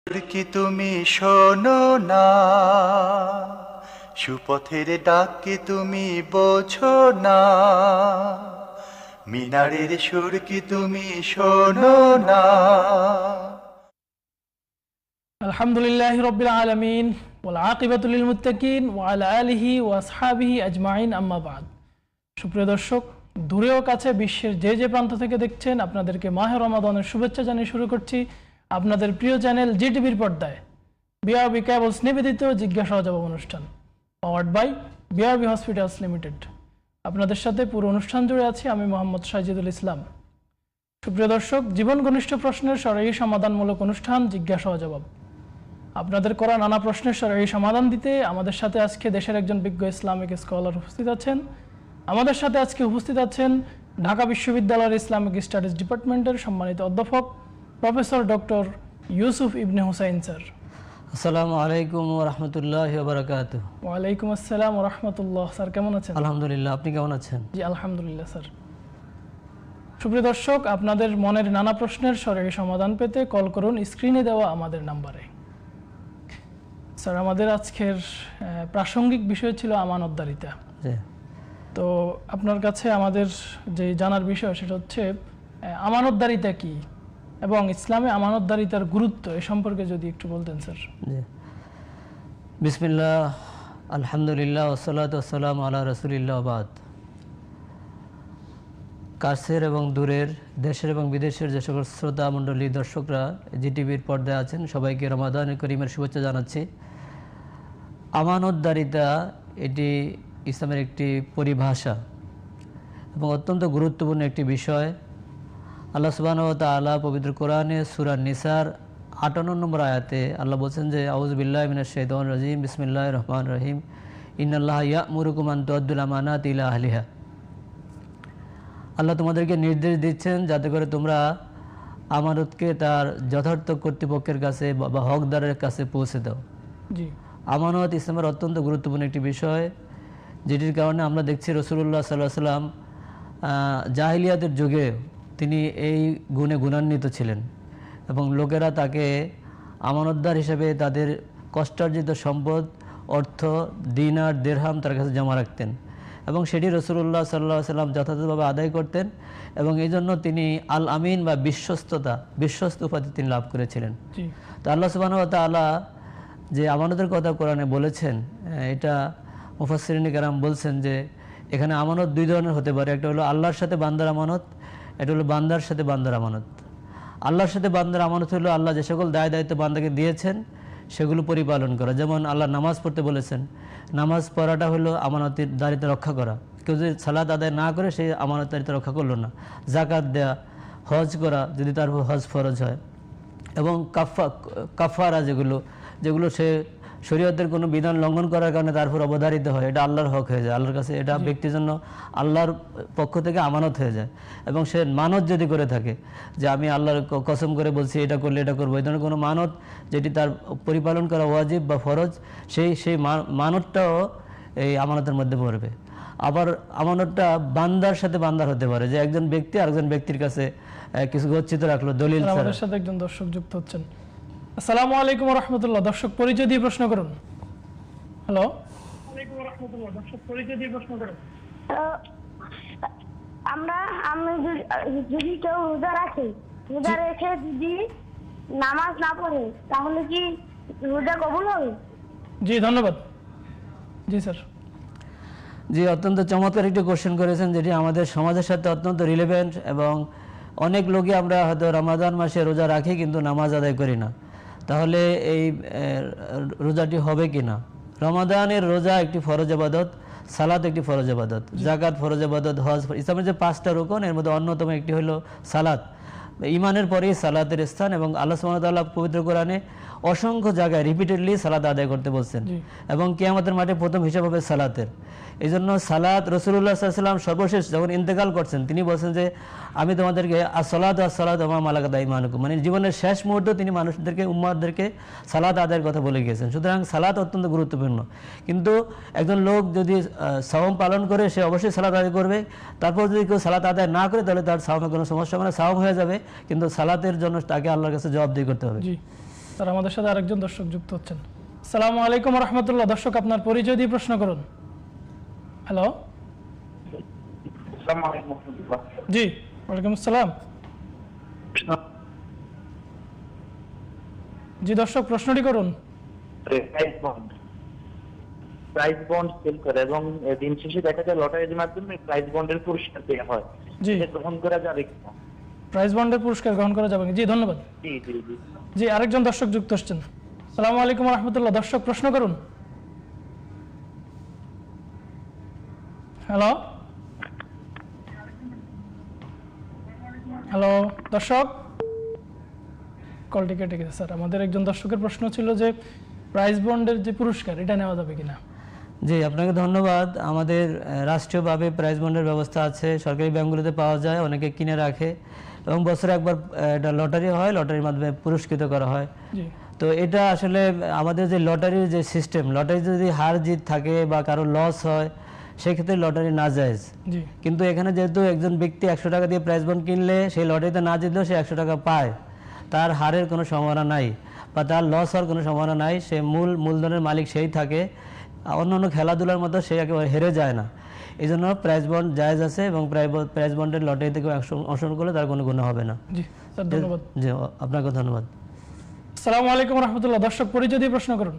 কি তুমি শোনো না, সুপথের ডাক কি তুমি বোঝো না, মিনারের সুর কি তুমি শোনো না। আলহামদুলিল্লাহি রাব্বিল আলামিন ওয়াল আকিবাতু লিল মুত্তাকিন ওয়া আলা আলিহি ওয়া আসহাবিহি আজমাইন, আম্মা বাদ। সুপ্রিয় দর্শক, দূরেও কাছে বিশ্বের যে যে প্রান্ত থেকে দেখছেন, আপনাদেরকে মাহে রমাদানের শুভেচ্ছা জানিয়ে শুরু করছি আপনাদের প্রিয় চ্যানেল জি টিভির পর্দায় বিআরবি কেবলস নিবেদিত জিজ্ঞাসা ও জবাব অনুষ্ঠান, powered by BRB hospitals limited. আপনাদের সাথে পুরো অনুষ্ঠান জুড়ে আছি আমি মোহাম্মদ সাজিদুল ইসলাম। সুপ্রিয় দর্শক, জীবন ঘনিষ্ঠ প্রশ্নের সরাসরি সমাধানমূলক অনুষ্ঠান জিজ্ঞাসা ও জবাব। আপনাদের করা নানা প্রশ্নের সরাসরি সমাধান দিতে আমাদের সাথে আজকে দেশের একজন বিজ্ঞ ইসলামিক স্কলার উপস্থিত আছেন। আমাদের সাথে আজকে উপস্থিত আছেন ঢাকা বিশ্ববিদ্যালয়ের ইসলামিক স্টাডিজ ডিপার্টমেন্টের সম্মানিত অধ্যাপক প্রফেসর ডক্টর ইউসুফ ইবনে হুসাইন স্যার। আসসালামু আলাইকুম ওয়া রাহমাতুল্লাহি ওয়া বারাকাতুহু। ওয়া আলাইকুম আসসালাম ওয়া রাহমাতুল্লাহ। স্যার কেমন আছেন? আলহামদুলিল্লাহ, আপনি কেমন আছেন? জি আলহামদুলিল্লাহ স্যার। সুপ্রিয় দর্শক, আপনাদের মনের নানা প্রশ্নের সরাসরি সমাধান পেতে কল করুন স্ক্রিনে দেওয়া আমাদের নাম্বারে। স্যার, আমাদের আজকের প্রাসঙ্গিক বিষয় ছিল আমানতদারিতা। তো আপনার কাছে আমাদের যে জানার বিষয় সেটা হচ্ছে আমানতদারিতা কি এবং ইসলামে আমানতদারিতার গুরুত্ব এ সম্পর্কে যদি একটু বলতেন স্যার। বিসমিল্লাহ, আলহামদুলিল্লাহ, ওয়াসসালাতু ওয়াসসালামু আলা রাসূলিল্লাহ, বাদ। কাছের এবং দূরের, দেশের এবং বিদেশের যে সকল শ্রোতা মণ্ডলী, দর্শকরা জি টিভির পর্দায় আছেন, সবাইকে রমাদান করিমের শুভেচ্ছা জানাচ্ছি। আমানতদারিতা এটি ইসলামের একটি পরিভাষা এবং অত্যন্ত গুরুত্বপূর্ণ একটি বিষয়। আল্লাহ সুবহানাহু ওয়া তাআলা পবিত্র কোরআনে সূরা নিসার 58 নম্বর আয়াতে আল্লাহ বলছেন যে আউযু বিল্লাহি মিনাশ শাইতানির রাজিম, বিসমিল্লাহির রহমানির রহিম, ইন্নাল্লাহা ইয়া'মুরুকুম আন তু'আদ্দুল আমানাতি ইলা আহলিহা। আল্লাহ তোমাদেরকে নির্দেশ দিচ্ছেন যাতে করে তোমরা আমানতকে তার যথার্থ কর্তৃপক্ষের কাছে বা হকদারের কাছে পৌঁছে দাও। জি, আমানত ইসলামের অত্যন্ত গুরুত্বপূর্ণ একটি বিষয়, যেটির কারণে আমরা দেখছি রাসূলুল্লাহ সাল্লাল্লাহু আলাইহি ওয়াসাল্লাম জাহিলিয়াতের যুগে তিনি এই গুণে গুণান্বিত ছিলেন এবং লোকেরা তাকে আমানতদার হিসেবে তাদের কষ্টার্জিত সম্পদ, অর্থ, দিনার, দিরহাম তার কাছে জমা রাখতেন এবং সেটি রাসূলুল্লাহ সাল্লাল্লাহু আলাইহি ওয়াসাল্লাম যথাযথভাবে আদায় করতেন এবং এই জন্য তিনি আল আমিন বা বিশ্বস্ত উপাধি তিনি লাভ করেছিলেন। তো আল্লাহ সুবহানাহু ওয়া তাআলা যে আমানতের কথা কোরআনে বলেছেন, এটা মুফাসসিরিন কেরাম বলছেন যে এখানে আমানত দুই ধরনের হতে পারে। একটা হলো আল্লাহর সাথে বান্দার আমানত, এটা হলো বান্দার সাথে বান্দার আমানত। আল্লাহর সাথে বান্দার আমানত হলো আল্লাহ যে সকল দায়িত্ব বান্দাকে দিয়েছেন সেগুলো পরিপালন করা। যেমন আল্লাহ নামাজ পড়তে বলেছেন, নামাজ পড়াটা হলো আমানতের দায়িত্ব রক্ষা করা। কেউ যদি সালাত আদায় না করে সে আমানত দায়িত্ব রক্ষা করলো না। জাকাত দেয়া, হজ করা যদি তার হজ ফরজ হয়, এবং কাফারা যেগুলো সে শরীয়তের কোনো বিধান লঙ্ঘন করার কারণে তার উপর অবধারিত হয়, এটা আল্লাহর হক হয়ে যায় আল্লাহর কাছে, এটা ব্যক্তির জন্য আল্লাহর পক্ষ থেকে আমানত হয়ে যায়। এবং সে মানত যদি করে থাকে যে আমি আল্লাহর কসম করে বলছি এটা করলে এটা করবো, এই ধরনের কোনো মানত যেটি তার পরিপালন করা ওয়াজিব বা ফরজ, সেই মানতটাও এই আমানতের মধ্যে পড়বে। আবার আমানতটা বান্দার সাথে বান্দার হতে পারে, যে একজন ব্যক্তি আরেকজন ব্যক্তির কাছে কিছু গচ্ছিত রাখলো দলিল ছাড়া। আমাদের সাথে একজন দর্শক যুক্ত হচ্ছেন। আসসালামু আলাইকুম ওয়া রাহমাতুল্লাহ। দর্শক পরিচয় দিয়ে প্রশ্ন করুন। হ্যালো, ওয়ালাইকুম রাহমাতুল্লাহ। দর্শক পরিচয় দিয়ে প্রশ্ন করুন। আমি যদি কেউ রোজা রাখে, রোজা রেখে যদি নামাজ না পড়ে তাহলে কি রোজা কবুল হবে? জি ধন্যবাদ। জি স্যার। জি, অত্যন্ত চমৎকার একটি কোশ্চেন করেছেন, যেটি আমাদের সমাজের সাথে অত্যন্ত রিলেভেন্ট। এবং অনেক লোকই আমরা হয়তো রমাদান মাসে রোজা রাখি কিন্তু নামাজ আদায় করি না, তাহলে এই রোজাটি হবে কি না? রমাদানের রোজা একটি ফরজ ইবাদত, সালাত একটি ফরজ ইবাদত, যাকাত ফরজ ইবাদত, হজ, ইসলামের যে 5টা রুকন এর মধ্যে অন্যতম একটি হলো সালাত। ঈমানের পরেই সালাতের স্থান, এবং আল্লাহ সুবহানাহু ওয়া তাআলা পবিত্র কোরআনে অসংখ্য জায়গায় রিপিটেডলি সালাত আদায় করতে বলছেন এবং কিয়ামতের মাঠে প্রথম হিসাব হবে সালাতের। এই জন্য সালাত রাসূলুল্লাহ সাল্লাল্লাহু আলাইহি ওয়াসাল্লাম সর্বশেষ যখন ইন্তেকাল করছেন তিনি বলছেন যে আমি তোমাদেরকে আসসালাতু ওয়াসসালাতু ওয়া মা মালাকাত আইমানুকুম, মানে জীবনের শেষ মুহূর্তে তিনি মানুষদেরকে, উম্মতদেরকে সালাত আদায়ের কথা বলে গিয়েছেন। সুতরাং সালাত অত্যন্ত গুরুত্বপূর্ণ। কিন্তু একজন লোক যদি সাওম পালন করে সে অবশ্যই সালাত আদায় করবে। তারপর যদি কেউ সালাত আদায় না করে তাহলে তার সাওমে কোনো সমস্যা হবে না, সাওম হয়ে যাবে, কিন্তু সালাতের জন্য তাকে আল্লাহর কাছে জবাবদিহি করতে হবে। স্যার আমাদের সাথে আরেকজন দর্শক যুক্ত হচ্ছেন। আসসালামু আলাইকুম রহমতুল্লাহ। দর্শক আপনার পরিচয় দিয়ে প্রশ্ন করুন। হ্যালো, জি ওয়ালাইকুম আসসালাম। জি দর্শক প্রশ্নটি করুন। প্রাইজ বন্ড সেল করে এবং দিন শেষে দেখা যায় লটারির মাধ্যমে প্রাইজ বন্ডের পুরস্কার দেওয়া হয়, জি এটা গ্রহণ করা যাবে কিনা? প্রাইজ বন্ডের পুরস্কার গ্রহণ করা যাবে। জি ধন্যবাদ। জি জি জি। জি আরেকজন দর্শক যুক্ত হচ্ছেন। আসসালামু আলাইকুম রহমতুল্লাহ। দর্শক প্রশ্ন করুন। হ্যালো হ্যালো দর্শক, কলটি কেটে গেছে। স্যার আমাদের একজন দর্শকের প্রশ্ন ছিল যে প্রাইজ বন্ডের যে পুরস্কার এটা নেওয়া যাবে কিনা। জি আপনাকে ধন্যবাদ। আমাদের রাষ্ট্রীয়ভাবে প্রাইজ বন্ডের ব্যবস্থা আছে, সরকারি ব্যাংকগুলোতে পাওয়া যায়, অনেকে কিনে রাখে এবং বছরে একবার এটা লটারি হয়, লটারির মাধ্যমে পুরস্কৃত করা হয়। জি তো এটা আসলে আমাদের যে লটারির যে সিস্টেম, লটারি যদি হার জিত থাকে বা কারো লস হয় সেক্ষেত্রে লটারি নাজায়েজ। জি কিন্তু এখানে যেহেতু একজন ব্যক্তি 100 টাকা দিয়ে প্রাইজ বন্ড কিনলে সেই লটারিতে না জিতলেও সে 100 টাকা পায়, তার হারের কোনো সম্ভাবনা নাই বা তার লস হওয়ার কোনো সম্ভাবনা নাই, সে মূলধনের মালিক সেই থাকে। অন্যান্য খেলাধুলার মতো সে একেবারে হেরে যায় না। এই জন্য প্রাইজ বন্ড জায়েজ আছে এবং প্রাইজ বন্ডের লটারিতে কেউ অংশগ্রহণ করলে তার কোনো গুণ হবে না। জি স্যার ধন্যবাদ। জি আপনাকে ধন্যবাদ। আসসালামু আলাইকুম রহমতুল্লাহ। দর্শক পরিচয় দিয়ে প্রশ্ন করুন।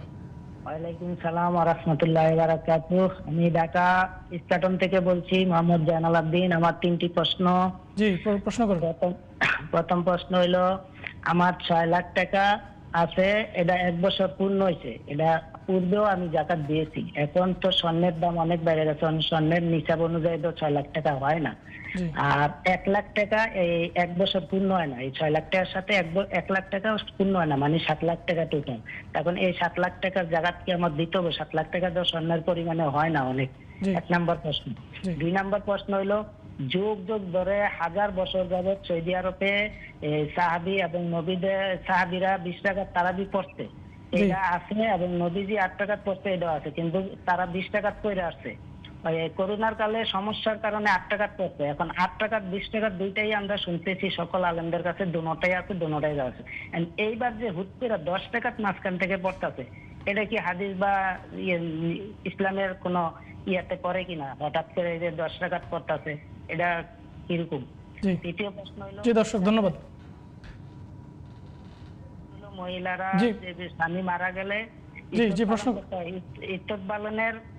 ওয়ালাইকুম সালাম ওয়া রাহমাতুল্লাহি ওয়া বারাকাতুহু। আমি ঢাকা ইস্টাটন থেকে বলছি, মোহাম্মদ জানাল আব্দিন। আমার 3টি প্রশ্ন। জি প্রশ্ন করুন। প্রথম প্রশ্ন হইল, আমার 6 লাখ টাকা আছে, এটা 1 বছর পূর্ণ হয়েছে, এটা পূর্বেও আমি জাকাত দিয়েছি। এখন তো স্বর্ণের দাম অনেক বেড়ে গেছে, স্বর্ণের নিসাব অনুযায়ী তো 6 লাখ টাকা হয় না। জি আর 1 লাখ টাকা এই 1 বছর পূর্ণ হয় না, এই 6 লাখ টাকার সাথে 1 লাখ টাকা পূর্ণ হয় না, মানে 7 লাখ টাকা টোটাল। এখন এই 7 লাখ টাকার জাকাত কি আমার দিতে হবে? 7 লাখ টাকা তো স্বর্ণের পরিমাণে হয় না অনেক। জি 1 নম্বর প্রশ্ন। জি। 2 নম্বর প্রশ্ন হইলো, যুগ যুগ ধরে 1000 বছর যাবত সৌদি আরবে সাহাবি এবং সাহাবিরা 20 টাকার তারাবি পড়তে এটা আছে এবং নবীজি 8 টাকার পড়তে এটা আছে, কিন্তু তারা 20 টাকার পড়ে আসছে। করোনার কালে সমস্যার কারণে 8 টাকার পড়তে, এখন 8 টাকার 20 টাকার দুইটাই আমরা শুনতেছি সকল আলেমদের কাছে, দুটোটাই আছে, দুটোটাই আছে। এইবার যে হুট করে 10 টাকার মাঝখান থেকে পড়তেছে, এটা কি হাদিস বা ইসলামের কোন ইয়াতে পড়ে কিনা? হঠাৎ করে যে 10 টাকার পড়তেছে, এটা কিরকম? জি দ্বিতীয় প্রশ্ন হলো, জি দর্শক ধন্যবাদ। মহিলারা জি। যে স্বামী মারা গেলে জি প্রশ্ন।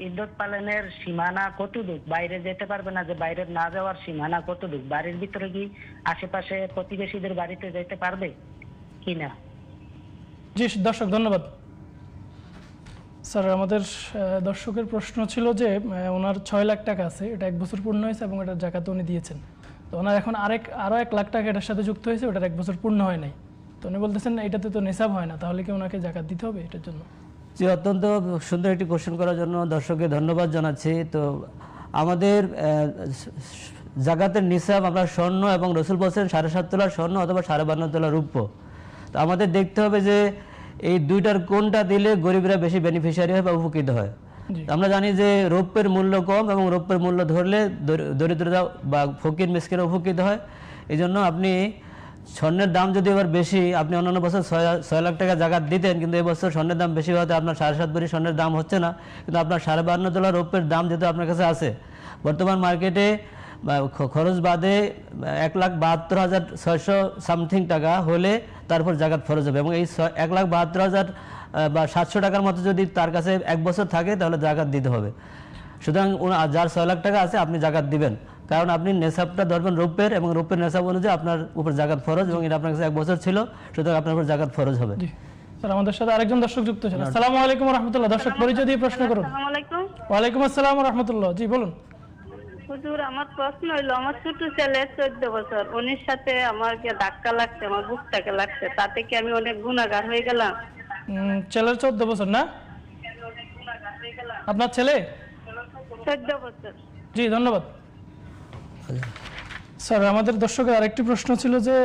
ইদ্যত পালনের সীমানা কতটুক? বাইরে যেতে পারবে না, যে বাইরে না যাওয়ার সীমানা কতটুক? বাড়ির ভিতরে কি আশেপাশে প্রতিবেশীদের বাড়িতে যেতে পারবে কিনা? জি দর্শক ধন্যবাদ। স্যার আমাদের দর্শকের প্রশ্ন ছিল যে ওনার 6 লাখ টাকা আছে, এটা 1 বছর পূর্ণ হয়েছে এবং এটার জাকাত উনি দিয়েছেন। তো ওনার এখন আরো 1 লাখ টাকা এটার সাথে যুক্ত হয়েছে, ওটার 1 বছর পূর্ণ হয় নাই। তো উনি বলতেছেন এটাতে তো নিসাব হয় না, তাহলে কি ওনাকে জাকাত দিতে হবে এটার জন্য? জি অত্যন্ত সুন্দর একটি কোশ্চেন করার জন্য দর্শককে ধন্যবাদ জানাচ্ছি। তো আমাদের জাকাতের নিসাব আমরা স্বর্ণ এবং রসুল বলছেন 7.5 তোলা স্বর্ণ অথবা 52.5 তোলা রূপ্য। তো আমাদের দেখতে হবে যে এই দুইটার কোনটা দিলে গরিবরা বেশি বেনিফিশিয়ারি হয় বা উপকৃত হয়। আমরা জানি যে রৌপ্যের মূল্য কম এবং রৌপ্যের মূল্য ধরলে দরিদ্রতা বা ফকির মিসকিনরা উপকৃত হয়। এই জন্য আপনি স্বর্ণের দাম যদি এবার বেশি, আপনি অন্যান্য বছর 6 লাখ টাকা জাকাত দিতেন, কিন্তু এবছর স্বর্ণের দাম বেশি হওয়াতে আপনার 7.5 ভরি স্বর্ণের দাম হচ্ছে না, কিন্তু আপনার 52.5 তোলা রৌপ্যের দাম যেহেতু আপনার কাছে আছে, বর্তমান মার্কেটে খরচ বাদে 1,72,600 সামথিং টাকা হলে তারপর জাকাত ফরজ হবে এবং এই 1,72,000 বা 700 টাকার মতো যদি তার কাছে 1 বছর থাকে তাহলে জাকাত দিতে হবে। সুতরাং যার 6 লাখ টাকা আছে আপনি জাকাত দিবেন, কারণ আপনি নেশাবটা ধরবেন রৌপ্যের এবং রৌপ্যের নেশাব অনুযায়ী আপনার উপর জাকাত ফরজ এবং এটা আপনার কাছে 1 বছর ছিল, সুতরাং আপনার উপর জাকাত ফরজ হবে। স্যার আমাদের সাথে আরেকজন দর্শক যুক্ত আছেন। আসসালামু আলাইকুম ওয়া রাহমাতুল্লাহ। দর্শক পরিচয় দিয়ে প্রশ্ন করুন। আসসালামু আলাইকুম। ওয়া আলাইকুম আসসালাম ওয়া রাহমাতুল্লাহ। জি বলুন। হুজুর আমার প্রশ্ন হইলো, আমার ছোট ছেলে 14 বছর, ওনার সাথে আমার কি ধাক্কা লাগছে, আমার বুকটাকে লাগছে, তাতে কি আমি অনেক গুনাহগার হয়ে গেলাম? ছেলের 14 বছর না? আপনার ছেলে 14 বছর। জি ধন্যবাদ। স্যার আমাদের দর্শকের আরেকটি প্রশ্ন ছিল যে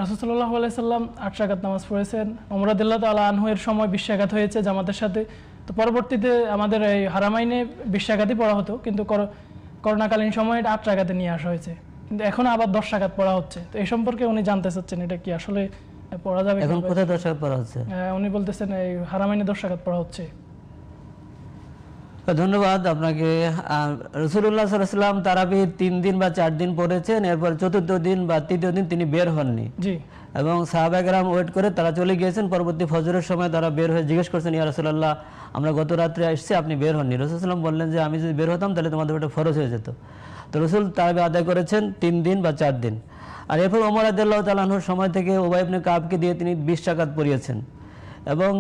রাসূল সাল্লাল্লাহু আলাইহি সাল্লাম 8 রাকাত নামাজ পড়েছেন, ওমর রাদিয়াল্লাহু তাআলা আনহু এর সময় 20 রাকাত হয়েছে জামাতের সাথে। তো পরবর্তীতে আমাদের এই হারামাইনে 20 রাকাতই পড়া হতো, কিন্তু করোনাকালীন সময়ে 8 রাকাতে নিয়ে আসা হয়েছে, কিন্তু এখন আবার 10 রাকাত পড়া হচ্ছে। তো এই সম্পর্কে উনি জানতে চাচ্ছেন এটা কি আসলে পড়া যাবে এখন কিভাবে? কোথায় 10 রাকাত পড়া হচ্ছে? উনি বলতেছেন এই হারামাইনে 10 রাকাত পড়া হচ্ছে। ধন্যবাদ আপনাকে। রাসূলুল্লাহ সাল্লাল্লাহু আলাইহি ওয়াসাল্লাম তারাবি 3 দিন বা 4 দিন পড়েছেন, এরপর চতুর্থ দিন বা তৃতীয় দিন তিনি বের হননি জি এবং সাহাবায়ে-কেরাম ওয়েট করে তারা চলে গিয়েছেন। পরবর্তী ফজরের সময় তারা বের হয়ে জিজ্ঞেস করছেন, ইয়া রাসূলুল্লাহ আমরা গত রাত্রে এসেছি, আপনি বের হননি। রাসূল সাল্লাল্লাহু আলাইহি ওয়াসাল্লাম বললেন যে আমি যদি বের হতাম তাহলে তোমাদের ওটা ফরজ হয়ে যেত। তো রাসূল তারাবি আদায় করেছেন 3 দিন বা 4 দিন। আর এরপর ওমর রাদিয়াল্লাহু তাআলা আনহুর সময় থেকে উবাই ইবনে কাবকে দিয়ে তিনি 20 রাকাত পড়িয়েছেন। এবং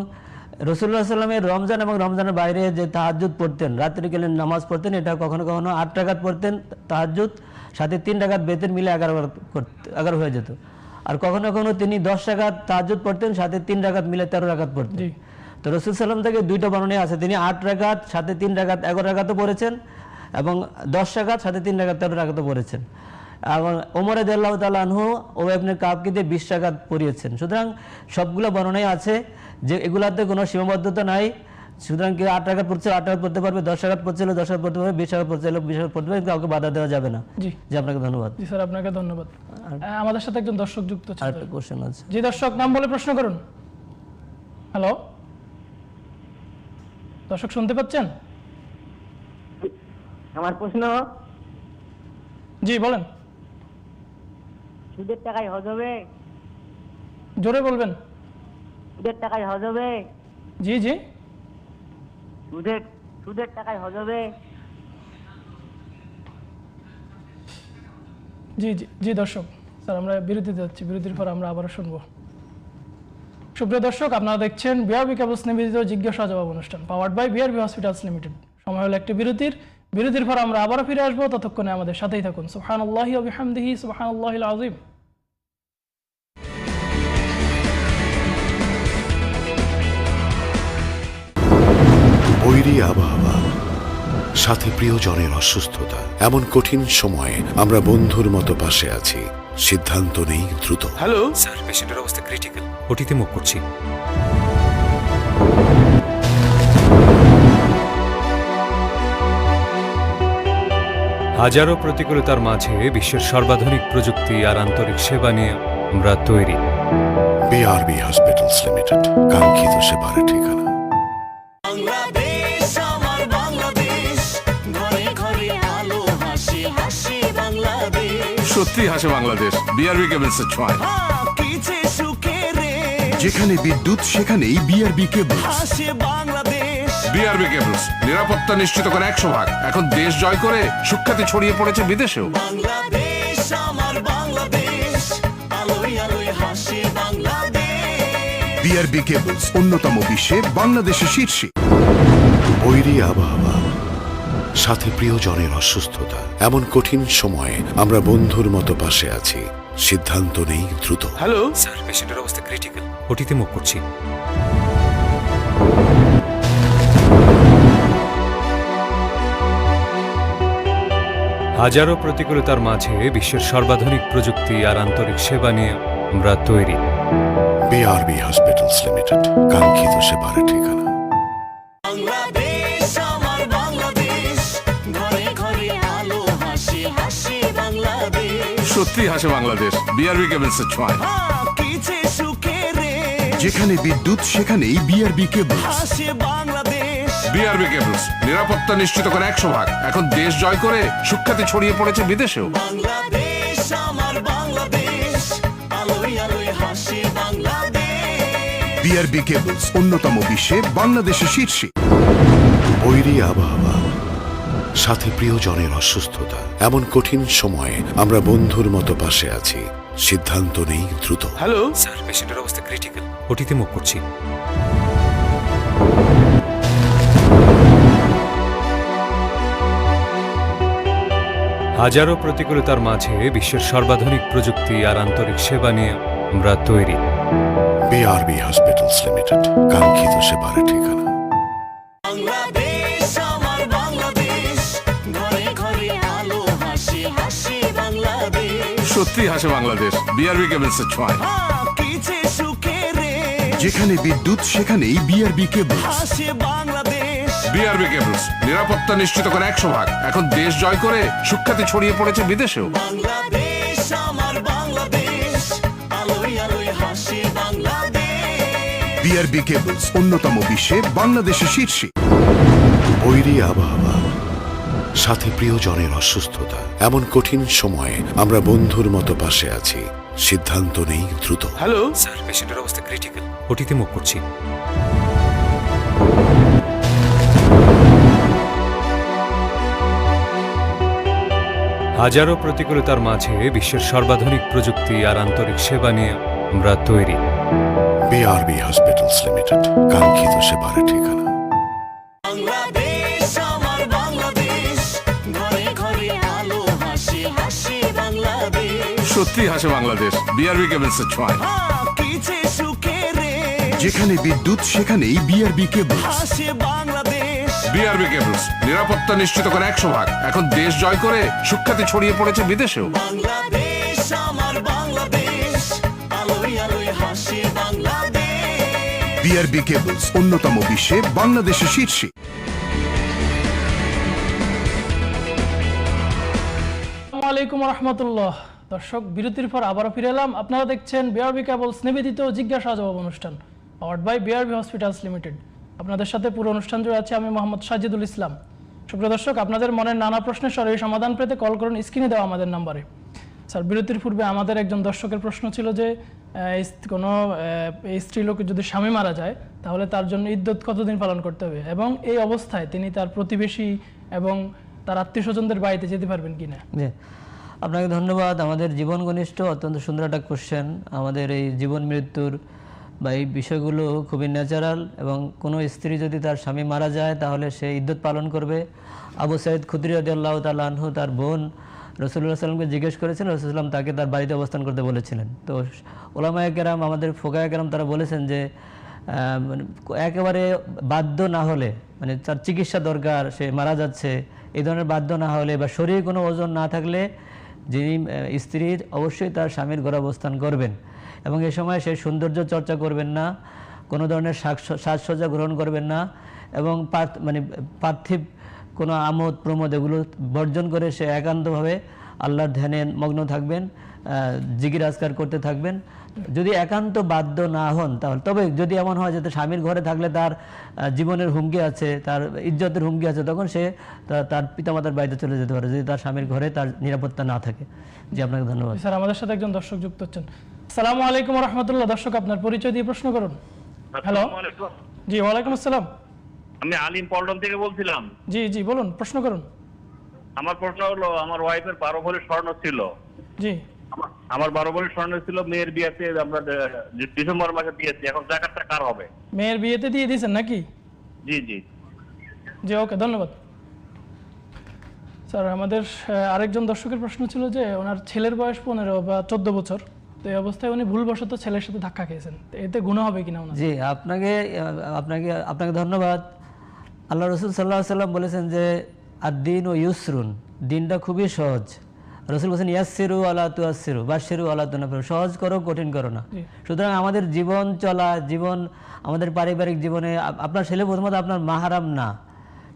রাসূলুল্লাহ সাল্লাল্লাহু আলাইহি ওয়াসাল্লামের রমজান এবং রমজানের বাইরে যে তাহাজ্জুদ পড়তেন, রাত্রিকালীন নামাজ পড়তেন, এটা কখনো কখনো 8 রাকাত পড়তেন তাহাজ্জুদ, সাথে 3 রাকাত বেতের মিলে 11 হয়ে যেত। আর কখনো কখনো তিনি 10 রাকাত তাহাজ্জুদ পড়তেন, সাথে 3 রাকাত মিলে 13 রাকাত পড়তেন। জি তো রাসূল সাল্লাল্লাহু আলাইহি ওয়াসাল্লাম থেকে দুইটা বর্ণনা আছে, তিনি 8 রাকাত সাথে 3 রাকাত 11 রাকাতও পড়েছেন এবং 10 রাকাত সাথে 3 রাকাত 13 রাকাতও পড়েছেন। এবং ওমর রাদিয়াল্লাহু তাআলা আনহু উবাই ইবনে কাবকে দিয়ে 20 রাকাত পড়িয়েছেন। সুতরাং সবগুলো বর্ণনাই আছে যে এগুলাতে কোনো সীমাবদ্ধতা নাই। সুতরাং কেউ 8 রাকাত পড়ছে 8 রাকাত পড়তে পারবে, 10 রাকাত পড়ছিল 10 রাকাত পড়তে পারবে, 20 রাকাত পড়ছিল 20 রাকাত পড়তে পারবে, কাউকে বাধা দেওয়া যাবে না। জি জি আপনাকে ধন্যবাদ। জি স্যার, আপনাকে ধন্যবাদ। আমাদের সাথে একজন দর্শক যুক্ত আর আছে। একটা কোশ্চেন আছে। জি দর্শক, নাম বলে প্রশ্ন করুন। হ্যালো দর্শক, শুনতে পাচ্ছেন? আমার প্রশ্ন, জি বলেন, সুদের টাকায় হজ হবে? জোরে বলবেন। সুদের টাকায় হজ হবে? জি জি সুদের টাকায় হজ হবে? জি জি জি দর্শক, স্যার আমরা বিরতিতে যাচ্ছি, বিরতির পর আমরা আবারও শুনবো। সুপ্রিয় দর্শক, আপনারা দেখছেন বিআরবি কেবলস নিবেদিত জিজ্ঞাসা জবাব অনুষ্ঠান, powered by BRB hospitals limited. সময় হলো একটি বিরতির পর আমরা আবারও ফিরে আসবো। ততক্ষণে আমাদের সাথেই থাকুন। সুবহানাল্লাহি ওয়া বিহামদিহি, সুবহানাল্লাহিল আযীম। বৈরী আবহাওয়া, সাথে প্রিয়জনের অসুস্থতা, এমন কঠিন সময়ে আমরা বন্ধুর মতো পাশে আছি। সিদ্ধান্ত নেই দ্রুত। হ্যালো স্যার, পেশেন্টের অবস্থা ক্রিটিক্যাল, ওটিতে মুভ করছি। হাজারো প্রতিকূলতার মাঝে বিশ্বের সর্বাধুনিক প্রযুক্তি আর আন্তরিক সেবা নিয়ে আমরা তৈরি। বিআরবি হসপিটালস লিমিটেড, কাঙ্ক্ষিত সেবার ঠিকানা। সত্যি হাসে বাংলাদেশ, বিআরবি কেবলসের ছোঁয়ায়। যেখানে বিদ্যুৎ সেখানেই বিআরবি কেবলস। বিআরবি কেবলস নিরাপত্তা নিশ্চিত করে 100 ভাগ। এখন দেশ জয় করে সুখ্যাতি ছড়িয়ে পড়েছে বিদেশেও। বিআরবি কেবলস অন্যতম বিশ্বে বাংলাদেশের শীর্ষে। বৈরী আবহাওয়া, সাথে প্রিয়জনের অসুস্থতা, এমন কঠিন সময়ে আমরা বন্ধুর মতো পাশে আছি। সিদ্ধান্ত নেই দ্রুত। হ্যালো স্যার, পেশেন্টের অবস্থা ক্রিটিক্যাল, ওটিতে মুভ করছি। হাজারো প্রতিকূলতার মাঝে বিশ্বের সর্বাধুনিক প্রযুক্তি আর আন্তরিক সেবা নিয়ে আমরা তৈরি। বিআরবি হসপিটালস লিমিটেড, কাঙ্ক্ষিত সেবার ঠিকানা। সত্যি হাসে বাংলাদেশ, বিআরবি কেবলসের ছোঁয়ায়। যেখানে বিদ্যুৎ সেখানেই বিআরবি কেবলস। বিআরবি কেবলস নিরাপত্তা নিশ্চিত করে 100 ভাগ। এখন দেশ জয় করে সুখ্যাতি ছড়িয়ে পড়েছে বিদেশেও। বিআরবি কেবলস অন্যতম বিশ্বে বাংলাদেশের শীর্ষে। বৈরী আবহাওয়া, সাথে প্রিয়জনের অসুস্থতা, এমন কঠিন সময়ে আমরা বন্ধুর মতো পাশে আছি। সিদ্ধান্ত নেই দ্রুত। হ্যালো স্যার, পেশেন্টের অবস্থা ক্রিটিক্যাল, ওটিতে মুভ করছি। হাজারো প্রতিকূলতার মাঝে বিশ্বের সর্বাধুনিক প্রযুক্তি আর আন্তরিক সেবা নিয়ে আমরা তৈরি। বিআরবি হসপিটালস লিমিটেড, কাঙ্ক্ষিত সেবার ঠিকানা। সত্যি হাসে বাংলাদেশ, বিআরবি কেবলসের ছোঁয়ায়। যেখানে বিদ্যুৎ সেখানেই বিআরবি কেবলস। বিআরবি কেবলস নিরাপত্তা নিশ্চিত করে 100 ভাগ। এখন দেশ জয় করে সুখ্যাতি ছড়িয়ে পড়েছে বিদেশেও। বিআরবি কেবলস অন্যতম বিশ্বে বাংলাদেশে শীর্ষে। বৈরী আবহাওয়া, সাথে প্রিয়জনের অসুস্থতা, এমন কঠিন সময়ে আমরা বন্ধুর মতো পাশে আছি। সিদ্ধান্ত নেই দ্রুত। হ্যালো স্যার, পেশেন্টের অবস্থা ক্রিটিক্যাল, ওটিতে মুভ করছি। হাজারো প্রতিকূলতার মাঝে বিশ্বের সর্বাধুনিক প্রযুক্তি আর আন্তরিক সেবা নিয়ে আমরা তৈরি। বিআরবি হসপিটালস লিমিটেড, কাঙ্ক্ষিত সেবার ঠিকানা। সত্যি হাসে বাংলাদেশ বিআরবি কেবলসের ছোঁয়ায়। যেখানে বিদ্যুৎ সেখানেই বিআরবি কেবলস। বিআরবি কেবলস, নিরাপত্তা নিশ্চিত করে 100 ভাগ। এখন দেশ জয় করে সুখ্যাতি ছড়িয়ে পড়েছে বিদেশেও। বিআরবি কেবলস অন্যতম বিশ্বে বাংলাদেশে শীর্ষে। আসসালামু আলাইকুম রহমতুল্লাহ। দর্শক, বিরতির পর আবারও ফিরে এলাম। আপনারা দেখছেন বিআরবি কেবলস নিবেদিত জিজ্ঞাসা জবাব অনুষ্ঠান, powered by BRB hospitals limited. আপনাদের সাথে পুরো অনুষ্ঠান জুড়ে আছে আমি মোহাম্মদ সাজিদুল ইসলাম। সুপ্রিয় দর্শক, আপনাদের মনের নানা প্রশ্নের সরাসরি সমাধান পেতে কল করুন স্ক্রিনে দেওয়া আমাদের নাম্বারে। স্যার, বিরতির পূর্বে আমাদের একজন দর্শকের প্রশ্ন ছিল যে কোনো স্ত্রীলোক যদি স্বামী মারা যায় তাহলে তার জন্য ইদ্যত কতদিন পালন করতে হবে, এবং এই অবস্থায় তিনি তার প্রতিবেশী এবং তার আত্মীয় স্বজনদের বাড়িতে যেতে পারবেন কিনা? জি, আপনাকে ধন্যবাদ। আমাদের জীবন ঘনিষ্ঠ অত্যন্ত সুন্দর একটা কোশ্চেন। আমাদের এই জীবন মৃত্যুর বা এই বিষয়গুলো খুবই ন্যাচারাল, এবং কোনো স্ত্রী যদি তার স্বামী মারা যায় তাহলে সে ইদ্যত পালন করবে। আবু সাইদ খুদরি রাদিয়াল্লাহু তাআলা আনহু তার বোন রাসূলুল্লাহ সাল্লামকে জিজ্ঞেস করেছিলেন, রাসূল সাল্লাম তাকে তার বাড়িতে অবস্থান করতে বলেছিলেন। তো ওলামায়ে কেরাম, আমাদের ফোকায়ে কেরাম, তারা বলেছেন যে একেবারে বাধ্য না হলে, মানে তার চিকিৎসা দরকার, সে মারা যাচ্ছে, এই ধরনের বাধ্য না হলে বা শরীরে কোনো ওজন না থাকলে যিনি স্ত্রীর অবশ্যই তার স্বামীর ঘরে অবস্থান করবেন, এবং এ সময় সে সৌন্দর্য চর্চা করবেন না, কোনো ধরনের সাজসজ্জা গ্রহণ করবেন না, এবং পার্থিব কোনো আমোদ প্রমোদ এগুলো বর্জন করে সে একান্তভাবে আল্লাহর ধ্যানে মগ্ন থাকবেন, জিকির আজকার করতে থাকবেন। যদি একান্ত বাধ্য না হন তাহলে, তবে যদি এমন হয় যে স্বামীর ঘরে থাকলে তার জীবনের হুমকি আছে, তার ইজ্জতের হুমকি আছে, তখন সে তার পিতামাতার বাড়িতে চলে যেতে পারে, যদি তার স্বামীর ঘরে তার নিরাপত্তা না থাকে। জি, আপনাকে ধন্যবাদ। স্যার, আমাদের সাথে একজন দর্শক যুক্ত হচ্ছেন। আসসালামু আলাইকুম রহমতুল্লাহ। দর্শক, আপনার পরিচয় দিয়ে প্রশ্ন করুন। হ্যালো। জি, ওয়ালাইকুম আসসালাম। আমি আলিম পল্টন থেকে বলছিলাম। জি জি, বলুন, প্রশ্ন করুন। আমার প্রশ্ন হলো, আমার ওয়াইফের 12 ভরি স্বর্ণ ছিল। জি, আমার 12 ভরি স্বর্ণ ছিল, মেয়ের বিয়েতে আমরা ডিসেম্বর মাসে দিয়েছি, এখন জাকাতটা কার হবে? মেয়ের বিয়েতে দিয়ে দিয়েছেন নাকি? জি জি জি, ওকে, ধন্যবাদ। স্যার, আমাদের আরেকজন দর্শকের প্রশ্ন ছিল যে ওনার ছেলের বয়স 15 বা 14 বছর, তো এই অবস্থায় উনি ভুলবশত ছেলের সাথে ধাক্কা খেয়েছেন, তো এতে গুনাহ হবে কিনা ওনার? জি, আপনাকে ধন্যবাদ। আল্লাহ রসুল সাল্লাল্লাহু আলাইহি সাল্লাম বলেছেন যে আদ-দীন ও ইউসরুন, দিনটা খুবই সহজ। রসুল বলেছেন ইয়াসসিরু আলা তুয়াসসিরু বাশশিরু আলা তুনাফিরু, সহজ করো কঠিন করো না। সুতরাং আমাদের জীবন চলা, আমাদের পারিবারিক জীবনে আপনার ছেলে প্রথমত আপনার মাহারাম না,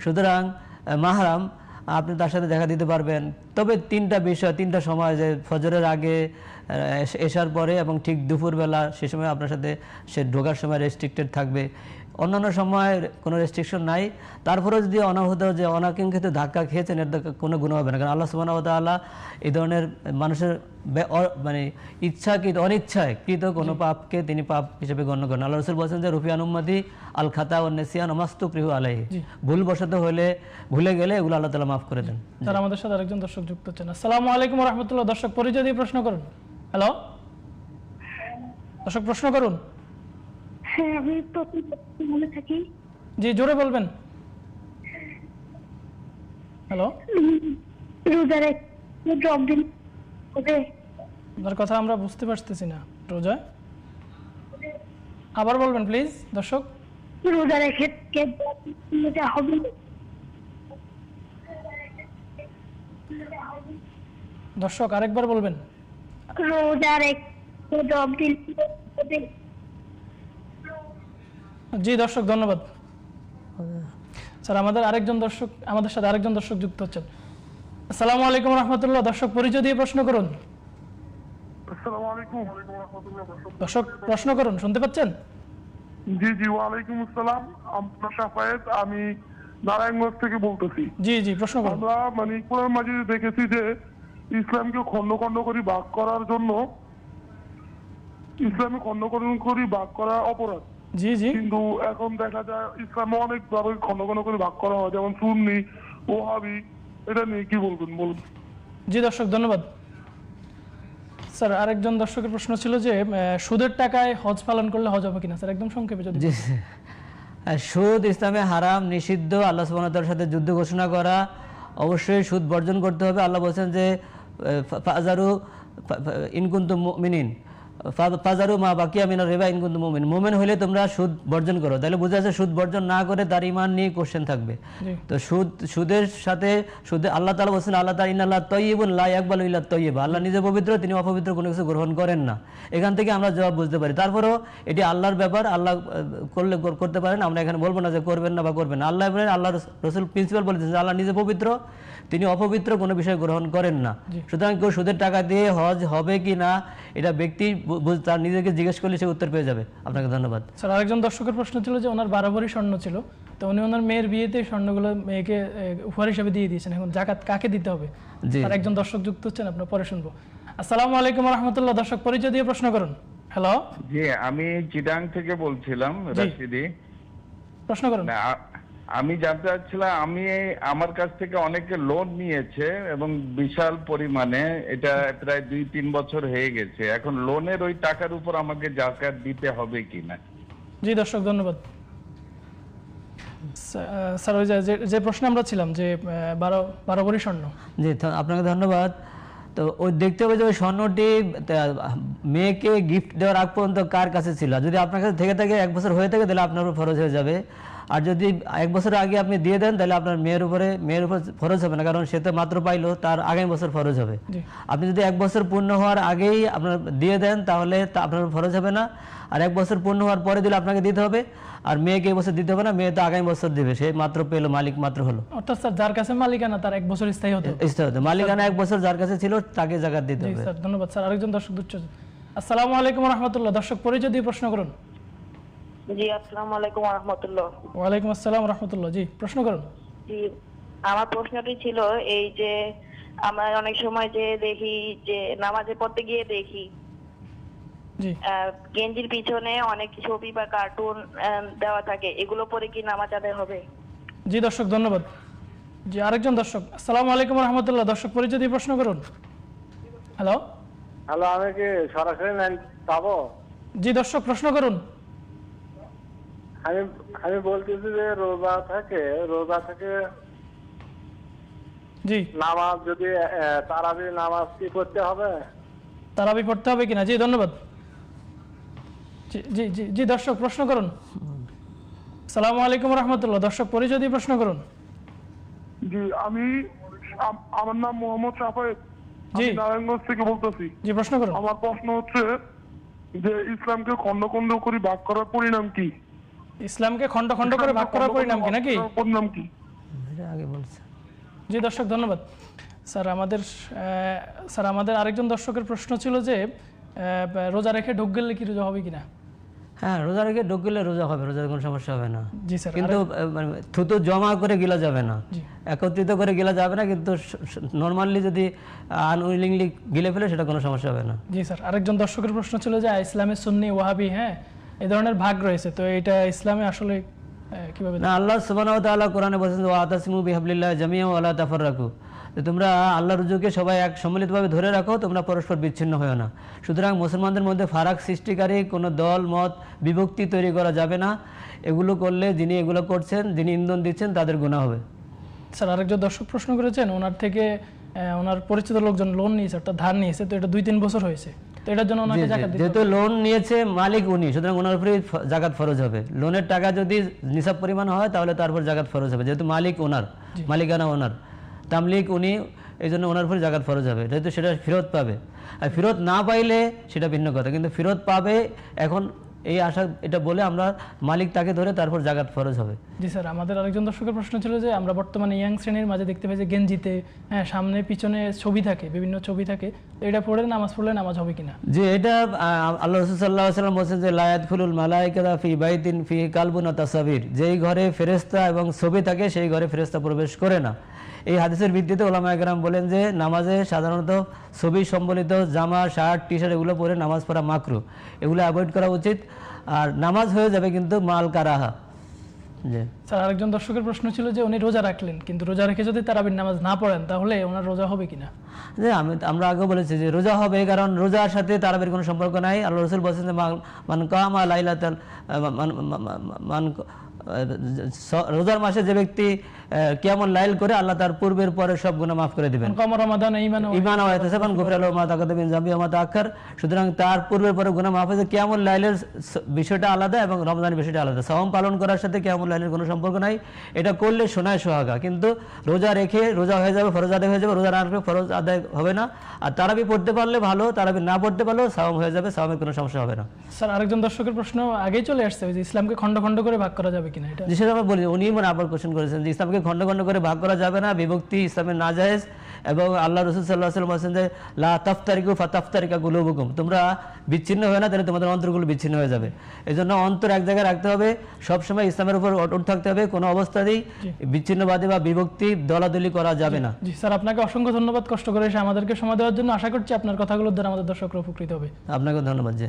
সুতরাং মাহারাম আপনি তার সাথে দেখা দিতে পারবেন, তবে 3টা বিষয়, 3টা সময়, যে ফজরের আগে, এশার পরে এবং ঠিক দুপুরবেলা, সে সময় আপনার সাথে সে ঢোকার সময় রেস্ট্রিক্টেড থাকবে। অন্যান্য সময় কোনো রেস্ট্রিকশন নাই। তারপরেও যদি অনাহূত যে অনাকাঙ্ক্ষিত ধাক্কা খেয়েছেন, এর কোনো গুণ হবে না, কারণ আল্লাহ সুবহানাহু ওয়া তাআলা এই ধরনের মানুষের ইচ্ছাকৃত অনিচ্ছাকৃত কোনো পাপকে তিনি পাপ হিসেবে গণ্য করেন। আল্লাহ রাসূল বলেছেন যে রুফিয়ান উম্মতি আল খাতা ওয়ান নিসিয়ান মাস্তুকরিহু আলাইহি, ভুলবশত হলে, ভুলে গেলে এগুলো আল্লাহ তাআলা মাফ করে দেন। স্যার, আমাদের সাথে আরেকজন দর্শক যুক্ত হচ্ছেন। আসসালামু আলাইকুম রহমতুল্লাহ। দর্শক, পরিচয় দিয়ে প্রশ্ন করুন। হ্যালো, দর্শক, প্রশ্ন করুন। হ্যাঁ, আমি মনে থাকি। জি, জোরে বলবেন। হ্যালো, রোজা রেখে জব দিন হবে? আপনার কথা আমরা বুঝতে পারতেছি না। রোজা আবার বলবেন প্লিজ। দর্শক, রোজা রেখে হবে? দর্শক, আরেকবার বলবেন। রোজা রেখে জব দিন হবে? জি দর্শক, ধন্যবাদ। স্যার, আমাদের সাথে আরেকজন দর্শক যুক্ত হচ্ছেন। আসসালামু আলাইকুম রহমতুল্লাহ। দর্শক, পরিচয় দিয়ে প্রশ্ন করুন। আসসালামু আলাইকুম। দর্শক প্রশ্ন করুন, শুনতে পাচ্ছেন? জি জি, ওয়ালাইকুম আসসালাম। আপনার সাফায়েত, আমি নারায়ণগঞ্জ থেকে বলতেছি। জি জি, প্রশ্ন করুন। আমরা মানে কোরআন মাজিদে দেখেছি যে ইসলামকে খণ্ড খণ্ড করে ভাগ করার জন্য, ইসলামে খণ্ড খণ্ড করে ভাগ করা অপরাধ। জি জি, কিন্তু এখন দেখা যায় ইসলামে অনেক ভাবে খণ্ড খণ্ড করে ভাগ করা হয়, যেমন সুন্নি, ওহাবি। এটা নিয়ে কি বলবেন বলুন? জি দর্শক ধন্যবাদ। স্যার আরেকজন দর্শকের প্রশ্ন ছিল যে সুদের টাকায় হজ পালন করলে হজ হবে কিনা স্যার, একদম সংক্ষেপে যদি। জি, সুদ ইসলামে হারাম, নিষিদ্ধ, আল্লাহ সুবহানাহু ওয়া তাআলার সাথে যুদ্ধ ঘোষণা করা। অবশ্যই সুদ বর্জন করতে হবে। আল্লাহ বলছেন যে ফাজারু ইন কুনতুম মুমিনিন, ফাজারু মা বাকিয়া মিনার রিবা ইন কুনতুম মুমিন। মুমিন হলে তোমরা সুদ বর্জন করো। তাহলে বোঝা যাচ্ছে সুদ বর্জন না করে তার ঈমান নিয়ে কোশ্চেন থাকবে। তো সুদের সাথে আল্লাহ তাআলা বলছেন, আল্লাহ তাআলা ইন্নাল্লাহ তাইয়্যিবুন লা ইয়াকবালু ইল্লা তাইয়্যিবা। আল্লাহ নিজে পবিত্র, তিনি অপবিত্র কোনো কিছু গ্রহণ করেন না। এখান থেকে আমরা জবাব বুঝতে পারি। তারপরেও এটি আল্লাহর ব্যাপার, আল্লাহ করলে করতে পারেন, আমরা এখানে বলবো না যে করবেন না বা করবেন না। আল্লাহ রাসূল প্রিন্সিপাল বলেছেন যে আল্লাহ নিজে পবিত্র, তিনি অপবিত্র কোনো বিষয় গ্রহণ করেন না। সুতরাং কেউ সুদের টাকা দিয়ে হজ হবে কি না এটা ব্যক্তি তার নিজেকে জিজ্ঞেস করলে সে উত্তর পেয়ে যাবে। আপনাকে ধন্যবাদ। স্যার আরেকজন দর্শকের প্রশ্ন ছিল যে ওনার 12 ভরি স্বর্ণ ছিল, তো উনি ওনার মেয়ের বিয়েতে স্বর্ণগুলো মেয়েকে উপহার হিসেবে দিয়ে দিয়েছেন, এখন জাকাত কাকে দিতে হবে? আর একজন দর্শক যুক্ত হচ্ছেন, আপনার পরে শুনবো। আসসালামু আলাইকুম ওয়া রাহমাতুল্লাহ। দর্শক পরিচয় দিয়ে প্রশ্ন করুন। হ্যালো জি, আমি চিটাং থেকে বলছিলাম, রাশিদি। প্রশ্ন করুন। আমি জানতে চাচ্ছিলাম, আমার কাছ থেকে অনেকে লোন নিয়েছে এবং বিশাল পরিমাণে, এটা প্রায় 2-3 বছর হয়ে গেছে। এখন লোনের ওই টাকার উপর আমাকে জাকাত দিতে হবে কিনা? জি দর্শক ধন্যবাদ। স্যার ওই যে প্রশ্ন আমরা ছিলাম যে 12 ভরি স্বর্ণ। জি আপনাকে ধন্যবাদ। তো ওই দেখতে হবে যে ওই স্বর্ণটি মেয়েকে গিফট দেওয়ার আগ পর্যন্ত কার কাছে ছিল। যদি আপনার কাছে থেকে থাকে 1 বছর হয়ে থাকে তাহলে আপনার উপর ফরজ হয়ে যাবে। আর যদি 1 বছর আগে আপনি দিয়ে দেন তাহলে আপনার মেয়ের উপর ফরজ হবে না, কারণ সে তো মাত্র পাইলো, তার আগামী বছর ফরজ হবে। আপনি যদি 1 বছর পূর্ণ হওয়ার আগেই আপনার দিয়ে দেন তাহলে আপনার ফরজ হবে না, আর 1 বছর পূর্ণ হওয়ার পরে দিলে আপনাকে দিতে হবে। আর মেয়েকে 1 বছর দিতে হবে না, মেয়ে তো আগামী বছর দিবে, সে মাত্র পেলো, মালিক মাত্র হলো। অর্থাৎ স্যার যার কাছে মালিকানা তার 1 বছর স্থায়ী হতো। মালিকানা 1 বছর যার কাছে ছিল তাকে জাকাত দিতে হবে। জি স্যার ধন্যবাদ। স্যার আরেকজন দর্শক যুক্ত। আসসালামু আলাইকুম ওয়া রাহমাতুল্লাহ। দর্শক পরিচয় দিয়ে প্রশ্ন করুন। জি, আসসালামু আলাইকুম ওয়া রাহমাতুল্লাহ। ওয়া আলাইকুম আসসালাম ওয়া রাহমাতুল্লাহ। জি প্রশ্ন করুন। জি, আমার প্রশ্নটি ছিল এই যে আমরা অনেক সময় যে দেখি যে নামাজে পড়তে গিয়ে দেখি জি গেঞ্জির পিছনে অনেক ছবি বা কার্টুন দেওয়া থাকে, এগুলো পরে কি নামাজ আদায় হবে? জি দর্শক ধন্যবাদ। জি আরেকজন দর্শক। আসসালামু আলাইকুম ওয়া রাহমাতুল্লাহ। দর্শক পরিচয় দিয়ে প্রশ্ন করুন। হ্যালো হ্যালো, আমি কি সরাসরি লাইন পাবো? জি দর্শক প্রশ্ন করুন। আমি বলতেছি যে রোজা থেকে জি নামাজ, যদি তারাবি নামাজ কি পড়তে হবে? তারাবি পড়তে হবে কিনা? জি ধন্যবাদ। জি জি জি জি দর্শক প্রশ্ন করুন। আসসালামু আলাইকুম ওয়া রাহমাতুল্লাহ। দর্শক পরিচয় দিয়ে প্রশ্ন করুন। জি, আমার নাম মোহাম্মদ সাফায়েত, আমি নারায়ণগঞ্জ থেকে বলতেছি। জি প্রশ্ন করুন। আমার প্রশ্ন হচ্ছে যে ইসলামকে খণ্ড খণ্ড করে ভাগ করার পরিণাম কি? ইসলামকে খণ্ড খণ্ড করে ভাগ করার পরিণাম কি নাকি? পরিণাম কি? আগে বলছে। জি দর্শক ধন্যবাদ। স্যার আমাদের আরেকজন দর্শকের প্রশ্ন ছিল যে রোজা রেখে ঢোক গেলে কি রোজা হবে কিনা? হ্যাঁ, রোজা রেখে ঢোক গেলে রোজা হবে, রোজার কোনো সমস্যা হবে না। জি স্যার। কিন্তু থুতু জমা করে গিলা যাবে না, একত্রিত করে গিলা যাবে না, কিন্তু নর্মালি যদি আনউইলিংলি গিলে ফেলে সেটা কোনো সমস্যা হবে না। জি স্যার। আরেকজন দর্শকের প্রশ্ন ছিল যে ইসলামে সুন্নি ওয়াহাবি এই ধরনের ভাগ রয়েছে, তো এটা ইসলামে আসলে কিভাবে? না, আল্লাহ সুবহানাহু ওয়া তাআলা কোরআনে বলেছেন ওয়া আতাসিমু বিহাবলিল্লাহি জামিআন ওয়া লা তাফাররাকু, তোমরা আল্লাহর রুজুকে সবাই এক সম্মিলিতভাবে ধরে রাখো, তোমরা পরস্পর বিচ্ছিন্ন হও না। সুতরাং মুসলমানদের মধ্যে ফারাক সৃষ্টিকারী কোনো দল মত বিভক্তি তৈরি করা যাবে না। এগুলো করলে যিনি এগুলো করছেন, যিনি ইন্ধন দিচ্ছেন, তাদের গুনাহ হবে। স্যার আরেকজন দর্শক প্রশ্ন করেছেন, ওনার থেকে ওনার পরিচিত লোকজন লোন নিয়েছে, অর্থাৎ ধার নিয়েছে, তো এটা 2-3 বছর হয়েছে, তো এটার জন্য ওনাকে যাকাত দিতে হবে। যেহেতু লোন নিয়েছে মালিক উনি, সুতরাং ওনার উপরে যাকাত ফরজ হবে। লোনের টাকা যদি নিসাব পরিমাণ হয় তাহলে তারপর যাকাত ফরজ হবে, যেহেতু মালিক ওনার, মালিকানা ওনার, তামলিক উনি, এই জন্য ওনার উপরে যাকাত ফরজ হবে, যেহেতু সেটা ফেরত পাবে। আর ফেরত না পাইলে সেটা ভিন্ন কথা, কিন্তু ফেরত পাবে এখন এই আশা, এটা বলে আমরা মালিক তাকে ধরে তারপর জাকাত ফরজ হবে। জি স্যার, আমাদের আরেকজন দর্শকের প্রশ্ন ছিল যে আমরা বর্তমানে ইয়াং শ্রেণীর মাঝে দেখতে পাই যে গেঞ্জিতে সামনে পিছনে ছবি থাকে, বিভিন্ন ছবি থাকে, এটা পড়ে নামাজ পড়লে নামাজ হবে কিনা? যে এটা আল্লাহ রাসূল সাল্লাল্লাহু আলাইহি ওয়াসাল্লাম বলেছেন যে লা ইয়াদখুলুল মালায়েকাতু ফি বাইতিন ফিহি কালবুন ওয়া তাসাবির, যেই ঘরে ফেরেশতা এবং ছবি থাকে সেই ঘরে ফেরেশতা প্রবেশ করে না। এই হাদিসের ভিত্তিতে ওলামায়ে কেরাম বলেন যে নামাজে সাধারণত ছবি সম্বলিত জামা, শার্ট, টি শার্ট এগুলো পরে নামাজ পড়া মাকরুহ, এগুলো অ্যাভয়েড করা উচিত। আর নামাজ হয়ে যাবে কিন্তু মাল কারাহা। জি স্যার, আরেকজন দর্শকের প্রশ্ন ছিল যে উনি রোজা রাখলেন, কিন্তু রোজা রেখে যদি তারাবির নামাজ না পড়েন তাহলে ওনার রোজা হবে কিনা? যে আমরা আগে বলেছি যে রোজা হবে, কারণ রোজার সাথে তারাবির কোনো সম্পর্ক নাই। আল্লাহ রাসূল বলেছেন যে মান কামা লাইলাতাল রোজার মাসে যে ব্যক্তি কিয়ামুল লাইল করে আল্লাহ তার পূর্বের পরে সব গুনাহ মাফ করে দিবেন। ঈমান ওয়া ইহতিসাবান গুফিরা লাহু মা তাকাদ্দামা মিন যামবিহি ওয়া মা তাআখার। সুতরাং তার পূর্বের পরে গুনাহ মাফ হয়েছে। কিয়ামুল লাইলের বিষয়টা আলাদা এবং রমজানের বিষয়টা আলাদা। সাওম পালন করার সাথে কিয়ামুল লাইলের কোনো সম্পর্ক নাই, এটা করলে সোনায় সোহাগা। কিন্তু রোজা রেখে রোজা হয়ে যাবে, ফরজ আদায় হয়ে যাবে, রোজা না রাখলে ফরজ আদায় হবে না। আর তারাবি পড়তে পারলে ভালো, তারাবি না পড়তে পারলেও সাওম হয়ে যাবে, সাওমের কোনো সমস্যা হবে না। স্যার, আরেকজন দর্শকের প্রশ্ন আগেই চলে আসছে যে ইসলামকে খণ্ড খণ্ড করে ভাগ করা যাবে কিনা? এটা যেটা আমরা বলি, উনি আবার কোশ্চেন করেছেন যে ইসলামকে খণ্ড খণ্ড করে ভাগ করা যাবে না, বিভক্তি ইসলামের নাজায়েজ। এবং আল্লাহ রাসূল সাল্লাল্লাহু আলাইহি ওয়াসাল্লাম বলেছেন যে লা তাফতারিকু ফাতাফতারিকা কুলুবুকুম, তোমরা বিচ্ছিন্ন হয় না তাহলে তোমাদের অন্তরগুলো বিচ্ছিন্ন হয়ে যাবে। এজন্য অন্তর এক জায়গায় রাখতে হবে, সব সময় ইসলামের উপর অটুট থাকতে হবে, কোনো অবস্থাতেই বিচ্ছিন্নবাদী বা বিভক্তি দলাদলি করা যাবে না। জি স্যার, আপনাকে অসংখ্য ধন্যবাদ কষ্ট করে এসে আমাদেরকে সময় দেওয়ার জন্য। আশা করছি আপনার কথাগুলোর দ্বারা আমাদের দর্শকরা উপকৃত হবে। আপনাকে ধন্যবাদ। জি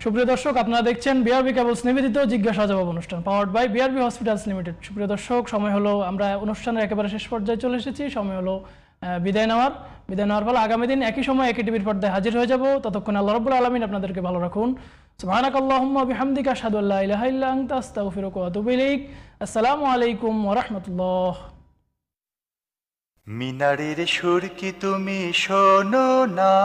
সুপ্রিয় দর্শক, আপনারা দেখছেন বিআরবি কেবলস নিবেদিত জিজ্ঞাসা জবাব অনুষ্ঠান, powered by BRB hospitals limited. সুপ্রিয় দর্শক, সময় হলো, আমরা অনুষ্ঠানের একেবারে শেষ পর্যায়ে চলে এসেছি। সময় হলো বিদায় নেওয়ার ফলে আগামী দিন একই সময় একই টিভির পর্দায় হাজির হয়ে যাব। ততক্ষণ আল্লাহ রাব্বুল আলামিন আপনাদেরকে ভালো রাখুন। সুবহানাকাল্লাহুম্মা ওয়া বিহামদিকা আশহাদু আল্লা ইলাহা ইল্লা আনতা আস্তাগফিরুকা ওয়া আতুবু ইলাইক। আসসালামু আলাইকুম ওয়া রাহমাতুল্লাহ। মিনারের সুর কি তুমি শোনো না?